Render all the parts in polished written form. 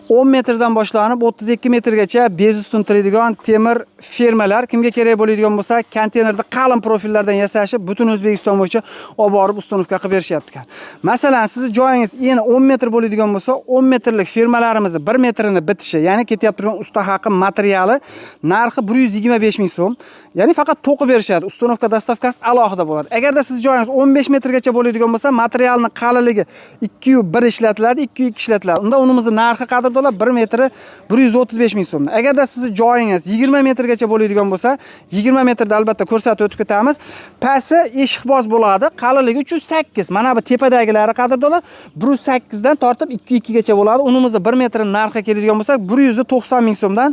10 metrdan boshlanib 32 metrgacha bez ustun turadigan temir fermalar kimga kerak bo'ladigan bo'lsa, konteynerda qalin profillardan yasashib, butun O'zbekiston bo'yicha olib borib ustunovka qilib berishyapti ekan. Masalan, sizning joyingiz eni 10 metr bo'ladigan bo'lsa, 10 metrlik fermalarimizni 1 metrini bitishi, ya'ni ketyapti turgan usta haqi materiali narxi 125 ming so'm. Ya'ni faqat to'qib berishadi. Ustunovka dastavkasi alohida bo'ladi. Agarda siz joyingiz 15 metrgacha bo'ladigan bo'lsa, materialning qalinligi 2.1 ishlatiladi, 2.2 ishlatiladi. Unda unimizning narxi qadrdonlar 1 metri 135 ming so'm. Agarda siz joyingiz 20 metrgacha bo'ladigan bo'lsa, 20 metrda albatta ko'rsatib o'tib ketamiz. Pasi eshikboz bo'ladi, qalinligi 308. Mana bu tepadagilari qadrdonlar 108 dan tortib 2.2 gacha bo'ladi. Unimizning 1 metrining narxi keladigan bo'lsa, 190 ming so'mdan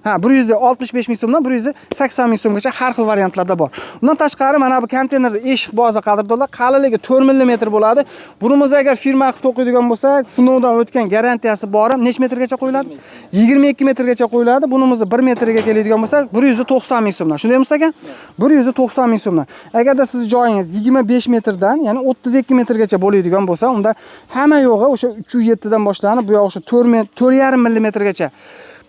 165 ming so'mdan 180 ming so'mgacha har xil variantlarda bor. Undan tashqari mana bu konteynerda eshik bozi qadrdonlar qalinligi 4 mm bo'ladi. Bunimiz agar firma qilib to'qiydigan bo'lsa, sinovdan o'tgan garantiyasi bor. Nech metrgacha qo'yiladi? 22 metrgacha qo'yiladi. Bunimizni 1 metrga keladigan bo'lsa, 190 ming so'mdan. Shunday emas ekan? 190 ming so'mdan. Agarda siz joyingiz 25 metrdan, ya'ni 32 metrgacha bo'ladigan bo'lsa, unda hamma yo'g'i o'sha 3.7 dan boshlanib, bu yoq o'sha 4,5 mm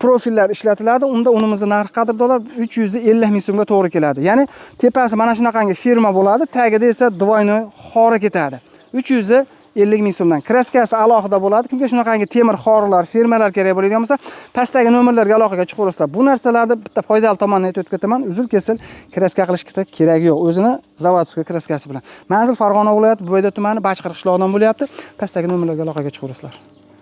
profillar ishlatiladi. Unda unimizning narxi qadrdonlar 350 ming so'mga to'g'ri keladi. Ya'ni tepasi mana shunaqangi firma bo'ladi, tagida esa двойной xora ketadi. 350 ming so'mdan. Kraskasi alohida bo'ladi. Kimga shunaqangi temir xorlar, firmalar kerak bo'ladigan bo'lsa, pastdagi nomerlarga aloqaga chiqaverasizlar. Bu narsalarni bitta foydali tomonini aytib ketaman. Uzil kesil kraska qilish kerak yo'q. O'zini zavodskiy kraskasi bilan. Manzil Farg'ona viloyati Bo'yda tumani, Bachqir qishlog'idan bo'lyapti. Pastdagi nomerlarga aloqaga chiqaverasizlar.